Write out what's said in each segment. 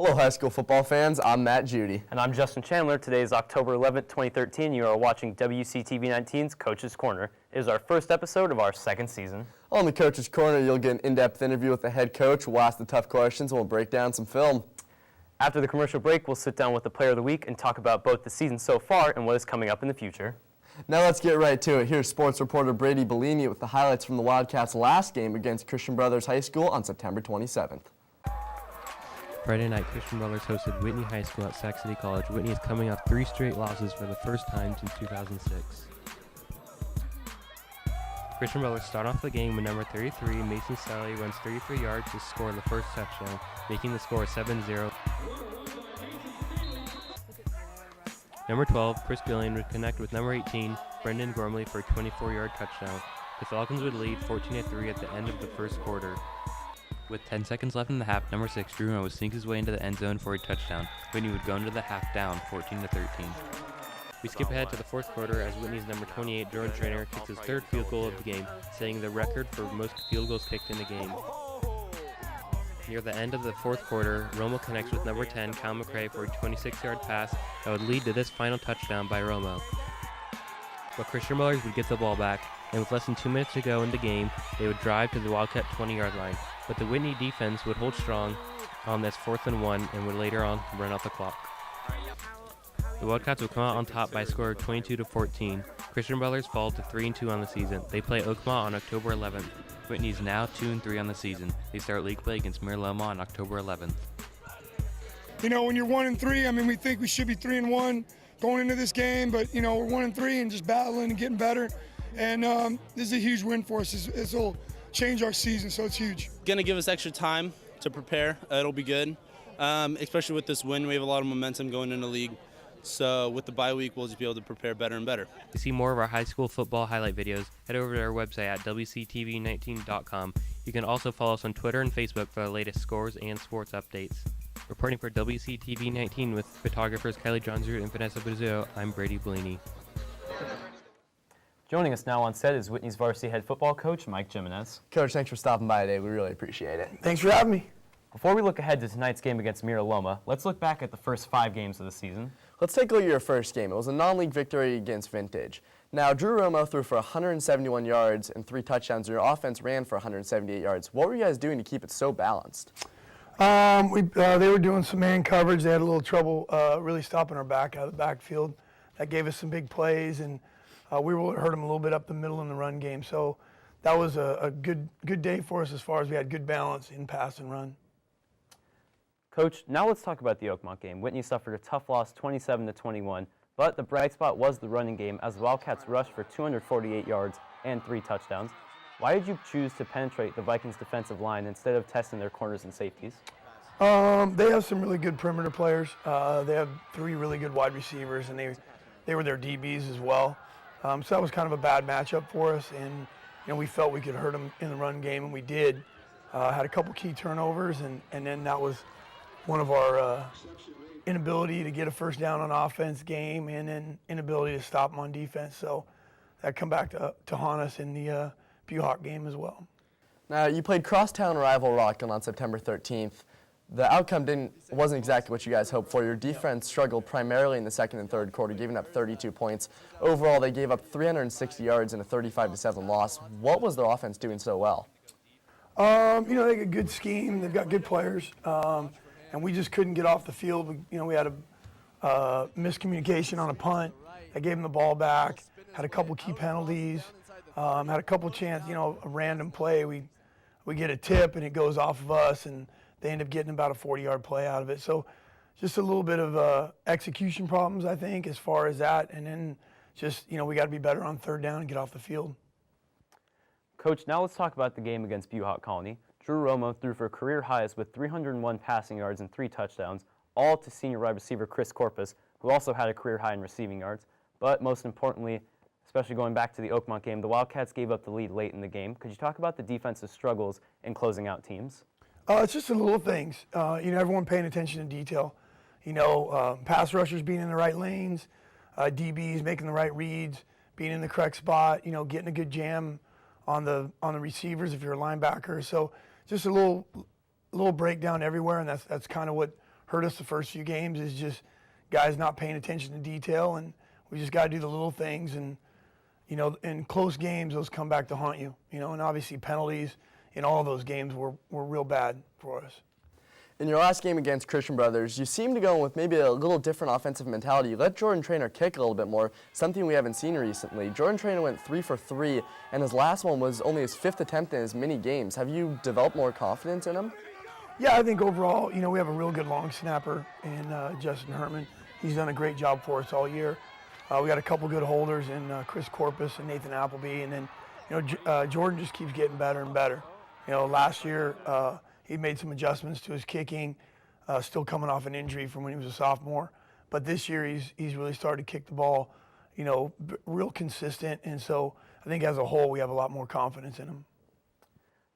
Hello, high school football fans. I'm Matt Judy. And I'm Justin Chandler. Today is October 11th, 2013. You are watching WCTV 19's Coach's Corner. It is our first episode of our second season. On the Coach's Corner, you'll get an in-depth interview with the head coach. We'll ask the tough questions and we'll break down some film. After the commercial break, we'll sit down with the player of the week and talk about both the season so far and what is coming up in the future. Now let's get right to it. Here's sports reporter Brady Bellini with the highlights from the Wildcats' last game against Christian Brothers High School on September 27th. Friday night, Christian Brothers hosted Whitney High School at Sac City College. Whitney is coming off 3 straight losses for the first time since 2006. Christian Brothers start off the game with number 33, Mason Sally, runs 33 yards to score the first touchdown, making the score 7-0. Number 12, Chris Billion would connect with number 18, Brendan Gormley, for a 24-yard touchdown. The Falcons would lead 14-3 at the end of the first quarter. With 10 seconds left in the half, number 6, Drew would sneak his way into the end zone for a touchdown. Whitney would go into the half down 14-13. We skip ahead to the fourth quarter as Whitney's number 28, Jordan Trainer, kicks his third field goal of the game, setting the record for most field goals kicked in the game. Near the end of the fourth quarter, Romo connects with number 10, Kyle McRae, for a 26-yard pass that would lead to this final touchdown by Romo. But Christian Brothers would get the ball back, and with less than 2 minutes to go in the game, they would drive to the Wildcat 20-yard line. But the Whitney defense would hold strong on this 4th and 1 and would later on run out the clock. The Wildcats would come out on top by a score of 22-14. Christian Brothers fall to 3-2 on the season. They play Oakmont on October 11th. Whitney's now 2-3 on the season. They start league play against Mira Loma on October 11th. You know, when you're 1-3, I mean, we think we should be 3-1 going into this game, but you know, we're 1-3 and just battling and getting better. And this is a huge win for us. This will change our season, so it's huge. Going to give us extra time to prepare. It'll be good, especially with this win. We have a lot of momentum going into the league. So with the bye week, we'll just be able to prepare better and better. To see more of our high school football highlight videos, head over to our website at WCTV19.com. You can also follow us on Twitter and Facebook for the latest scores and sports updates. Reporting for WCTV 19 with photographers Kylie Johnsrud and Vanessa Buzzo, I'm Brady Bellini. Joining us now on set is Whitney's varsity head football coach, Mike Gimenez. Coach, thanks for stopping by today. We really appreciate it. Thanks for having me. Before we look ahead to tonight's game against Mira Loma, let's look back at the first 5 games of the season. Let's take a look at your first game. It was a non-league victory against Vintage. Now, Drew Romo threw for 171 yards and 3 touchdowns, and your offense ran for 178 yards. What were you guys doing to keep it so balanced? They were doing some man coverage. They had a little trouble really stopping our back out of the backfield. That gave us some big plays, and we hurt them a little bit up the middle in the run game. So that was a good day for us as far as we had good balance in pass and run. Coach, now let's talk about the Oakmont game. Whitney suffered a tough loss 27-21, but the bright spot was the running game as the Wildcats rushed for 248 yards and 3 touchdowns. Why did you choose to penetrate the Vikings defensive line instead of testing their corners and safeties? They have some really good perimeter players. They have 3 really good wide receivers, and they were their DBs as well. So that was kind of a bad matchup for us, and you know, we felt we could hurt them in the run game, and we did. Had a couple key turnovers, and then that was one of our inability to get a first down on offense game, and then inability to stop them on defense. So that come back to haunt us in the Buhawk game as well. Now, you played crosstown rival Rockland on September 13th. The outcome wasn't exactly what you guys hoped for. Your defense struggled primarily in the second and third quarter, giving up 32 points. Overall, they gave up 360 yards in a 35-7 loss. What was their offense doing so well? You know, they got a good scheme. They've got good players, and we just couldn't get off the field. We had a miscommunication on a punt. I gave them the ball back. Had a couple key penalties. Had a couple chances. You know, a random play. We get a tip and it goes off of us, and they end up getting about a 40-yard play out of it. So just a little bit of execution problems, I think, as far as that. And then just, you know, we got to be better on third down and get off the field. Coach, now let's talk about the game against Buhawk Colony. Drew Romo threw for career highs with 301 passing yards and 3 touchdowns, all to senior wide receiver Chris Corpus, who also had a career high in receiving yards. But most importantly, especially going back to the Oakmont game, the Wildcats gave up the lead late in the game. Could you talk about the defensive struggles in closing out teams? It's just the little things. You know, everyone paying attention to detail. You know, pass rushers being in the right lanes, DBs making the right reads, being in the correct spot. You know, getting a good jam on the receivers if you're a linebacker. So just a little breakdown everywhere, and that's kind of what hurt us the first few games is just guys not paying attention to detail, and we just got to do the little things. And in close games, those come back to haunt you. And obviously penalties in all of those games were real bad for us. In your last game against Christian Brothers, you seemed to go in with maybe a little different offensive mentality. You let Jordan Traynor kick a little bit more, something we haven't seen recently. Jordan Traynor went 3 for 3, and his last one was only his 5th attempt in as many games. Have you developed more confidence in him? Yeah, I think overall, we have a real good long snapper in Justin Herman. He's done a great job for us all year. We got a couple good holders in Chris Corpus and Nathan Appleby, and then Jordan just keeps getting better and better. Last year he made some adjustments to his kicking, still coming off an injury from when he was a sophomore. But this year he's really started to kick the ball, real consistent, and so I think as a whole we have a lot more confidence in him.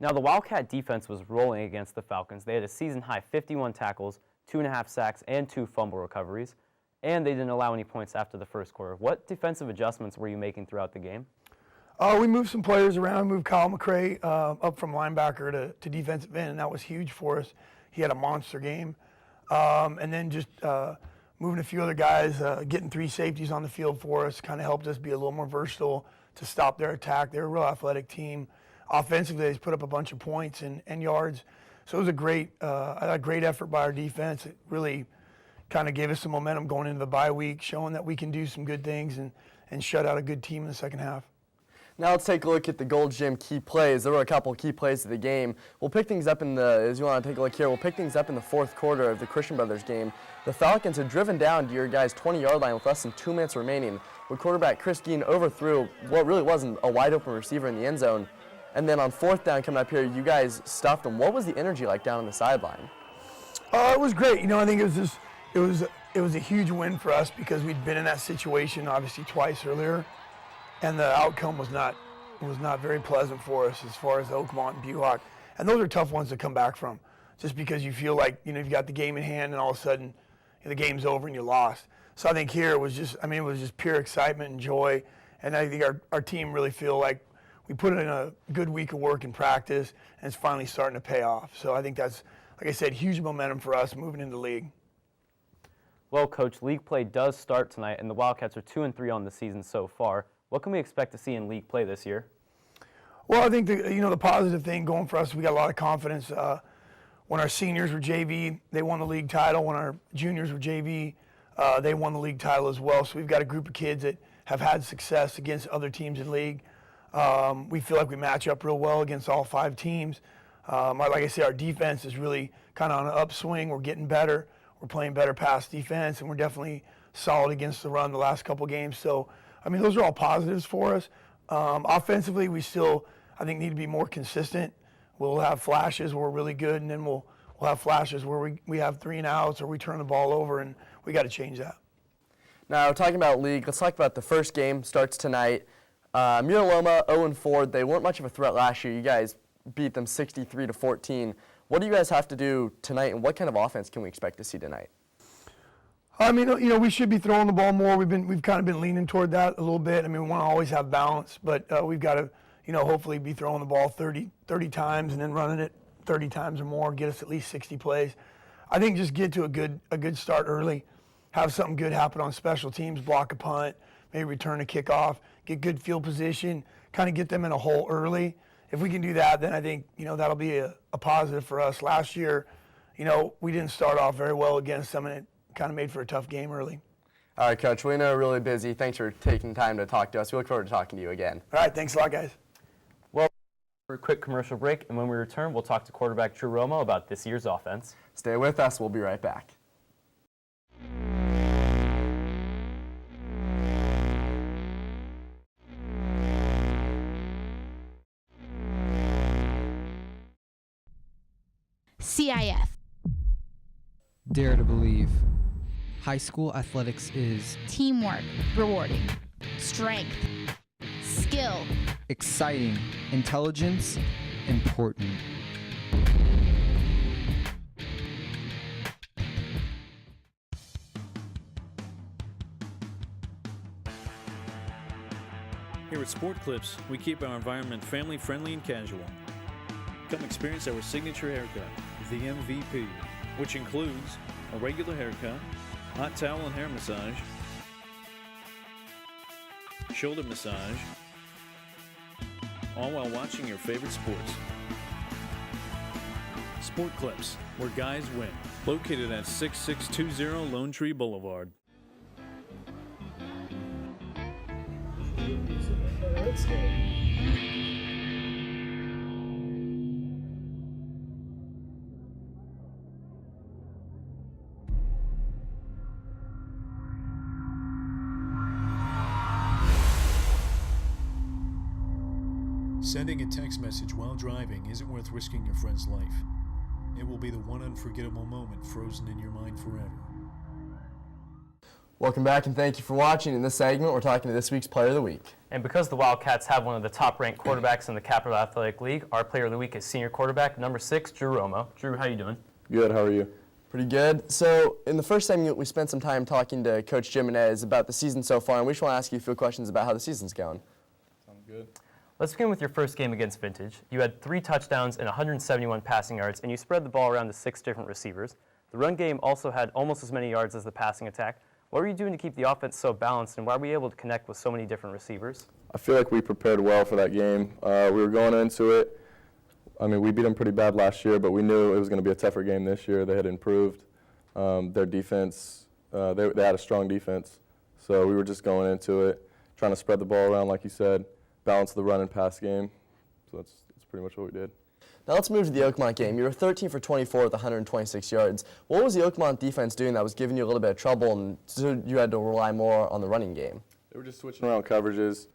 Now, the Wildcat defense was rolling against the Falcons. They had a season-high 51 tackles, 2.5 sacks, and 2 fumble recoveries, and they didn't allow any points after the first quarter. What defensive adjustments were you making throughout the game? We moved some players around. We moved Kyle McCray up from linebacker to defensive end, and that was huge for us. He had a monster game. And then just moving a few other guys, getting 3 safeties on the field for us kind of helped us be a little more versatile to stop their attack. They're a real athletic team. Offensively, they just put up a bunch of points and yards. So it was a great effort by our defense. It really kind of gave us some momentum going into the bye week, showing that we can do some good things and shut out a good team in the second half. Now let's take a look at the Gold Gym key plays. There were a couple key plays of the game. We'll pick things up as you want to take a look here, we'll pick things up in the 4th quarter of the Christian Brothers game. The Falcons had driven down to your guys' 20-yard line with less than 2 minutes remaining, when quarterback Chris Geen overthrew what really wasn't a wide-open receiver in the end zone. And then on 4th down coming up here, you guys stuffed them. What was the energy like down on the sideline? It was great. I think it was a huge win for us because we'd been in that situation obviously twice earlier, and the outcome was not very pleasant for us as far as Oakmont and Buhawk. And those are tough ones to come back from, just because you feel like you've got the game in hand and all of a sudden the game's over and you lost. So I think here it was just pure excitement and joy, and I think our team really feel like we put in a good week of work and practice, and it's finally starting to pay off. So I think that's, like I said, huge momentum for us moving into the league. Well, Coach, league play does start tonight, and the Wildcats are 2-3 on the season so far. What can we expect to see in league play this year? Well, I think the positive thing going for us, we got a lot of confidence. When our seniors were JV, they won the league title. When our juniors were JV, they won the league title as well. So we've got a group of kids that have had success against other teams in league. We feel like we match up real well against all 5 teams. Like I say, our defense is really kind of on an upswing. We're getting better. We're playing better pass defense, and we're definitely solid against the run the last couple games. So, those are all positives for us. Offensively, we still, I think, need to be more consistent. We'll have flashes where we're really good, and then we'll have flashes where we have 3 and outs or we turn the ball over, and we got to change that. Now, talking about league, let's talk about the first game. Starts tonight. Mira Loma, 0-4. They weren't much of a threat last year. You guys beat them 63-14. What do you guys have to do tonight, and what kind of offense can we expect to see tonight? We should be throwing the ball more. We've kind of been leaning toward that a little bit. We want to always have balance, but we've got to, hopefully be throwing the ball 30 times and then running it 30 times or more, get us at least 60 plays. I think just get to a good start early, have something good happen on special teams, block a punt, maybe return a kickoff, get good field position, kind of get them in a hole early. If we can do that, then I think, that'll be a positive for us. Last year, we didn't start off very well against them, and it kind of made for a tough game early. All right, Coach, we know you're really busy. Thanks for taking time to talk to us. We look forward to talking to you again. All right, thanks a lot, guys. Well, for a quick commercial break, and when we return, we'll talk to quarterback Drew Romo about this year's offense. Stay with us. We'll be right back. CIF. Dare to believe. High school athletics is Teamwork, rewarding. Strength, skill, exciting, intelligence, important. Here at Sport Clips, we keep our environment family-friendly and casual. Come experience our signature haircut, the MVP, which includes a regular haircut, hot towel and hair massage, shoulder massage, all while watching your favorite sports. Sport Clips, where guys win. Located at 6620 Lone Tree Boulevard. Sending a text message while driving isn't worth risking your friend's life. It will be the one unforgettable moment frozen in your mind forever. Welcome back and thank you for watching. In this segment, we're talking to this week's Player of the Week. And because the Wildcats have one of the top-ranked quarterbacks in the Capital Athletic League, our Player of the Week is senior quarterback number 6, Drew Romo. Drew, how you doing? Good, how are you? Pretty good. So in the first segment, we spent some time talking to Coach Gimenez about the season so far, and we just want to ask you a few questions about how the season's going. Sounds good. Let's begin with your first game against Vintage. You had 3 touchdowns and 171 passing yards, and you spread the ball around to 6 different receivers. The run game also had almost as many yards as the passing attack. What were you doing to keep the offense so balanced, and why were you able to connect with so many different receivers? I feel like we prepared well for that game. We were going into it. I mean, we beat them pretty bad last year, but we knew it was going to be a tougher game this year. They had improved their defense. They had a strong defense. So we were just going into it, trying to spread the ball around, like you said, balance the run and pass game. So that's pretty much what we did. Now let's move to the Oakmont game. You were 13 for 24 with 126 yards. What was the Oakmont defense doing that was giving you a little bit of trouble, and so you had to rely more on the running game? They were just switching around coverages.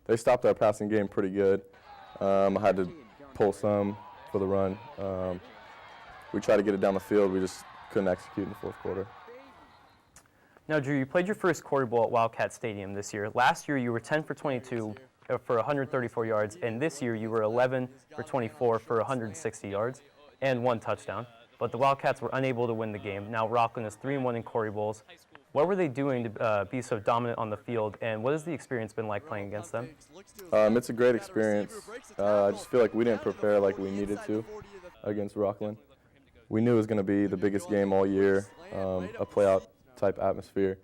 They stopped our passing game pretty good. I had to pull some for the run. We tried to get it down the field. We just couldn't execute in the fourth quarter. Now, Drew, you played your first Quarry Bowl at Wildcat Stadium this year. Last year, you were 10 for 22 for 134 yards, and this year you were 11 for 24 for 160 yards and 1 touchdown. But the Wildcats were unable to win the game. Now Rockland is 3-1 in Quarry Bowls. What were they doing to be so dominant on the field, and what has the experience been like playing against them? It's a great experience. I just feel like we didn't prepare like we needed to against Rockland. We knew it was going to be the biggest game all year, a playoff type atmosphere.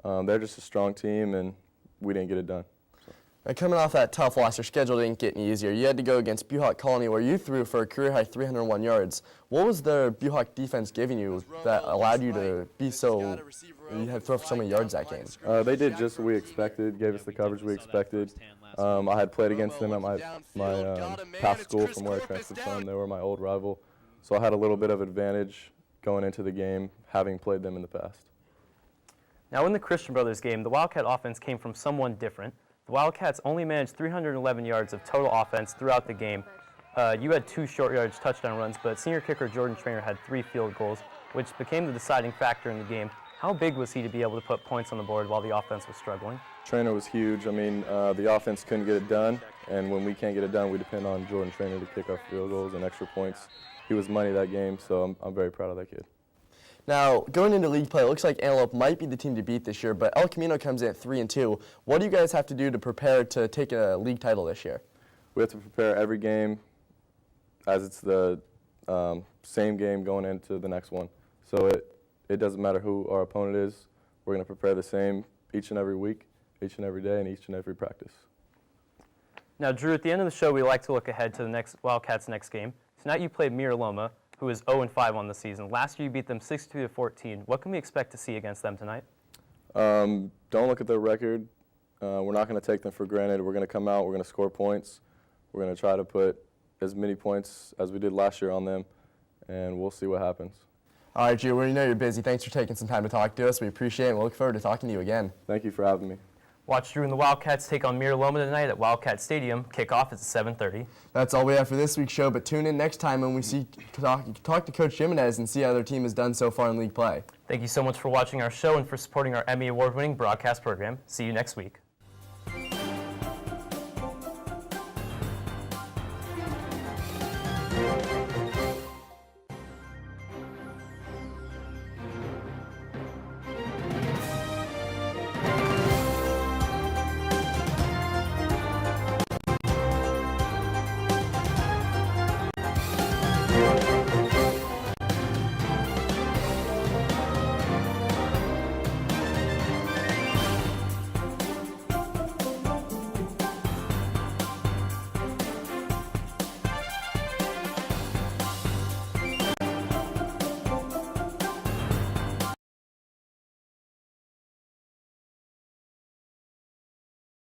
They're just a strong team, and we didn't get it done. Now, coming off that tough loss, your schedule didn't get any easier. You had to go against Buhawk Colony, where you threw for a career-high 301 yards. What was the Buhawk defense giving you that allowed you to be so, you had to throw for so many yards that game? They did just what we expected, gave us the coverage we expected. I had played against them at my past school from where I transferred from. They were my old rival. So I had a little bit of advantage going into the game, having played them in the past. Now in the Christian Brothers game, the Wildcat offense came from someone different. The Wildcats only managed 311 yards of total offense throughout the game. You had 2 short yardage touchdown runs, but senior kicker Jordan Trainer had 3 field goals, which became the deciding factor in the game. How big was he to be able to put points on the board while the offense was struggling? Trainer was huge. I mean, the offense couldn't get it done, and when we can't get it done, we depend on Jordan Trainer to kick our field goals and extra points. He was money that game, so I'm very proud of that kid. Now, going into league play, it looks like Antelope might be the team to beat this year, but El Camino comes in at 3-2. What do you guys have to do to prepare to take a league title this year? We have to prepare every game as it's the same game going into the next one. So it doesn't matter who our opponent is. We're going to prepare the same each and every week, each and every day, and each and every practice. Now, Drew, at the end of the show, we like to look ahead to the Wildcats' next game. Tonight you played Mira Loma, who is 0-5 on the season. Last year you beat them 62-14. What can we expect to see against them tonight? Don't look at their record. We're not going to take them for granted. We're going to come out, we're going to score points. We're going to try to put as many points as we did last year on them, and we'll see what happens. All right, Drew, we know you're busy. Thanks for taking some time to talk to us. We appreciate it, and we look forward to talking to you again. Thank you for having me. Watch Drew and the Wildcats take on Mira Loma tonight at Wildcat Stadium. Kickoff is at 7:30. That's all we have for this week's show, but tune in next time when we talk to Coach Gimenez and see how their team has done so far in league play. Thank you so much for watching our show and for supporting our Emmy Award-winning broadcast program. See you next week.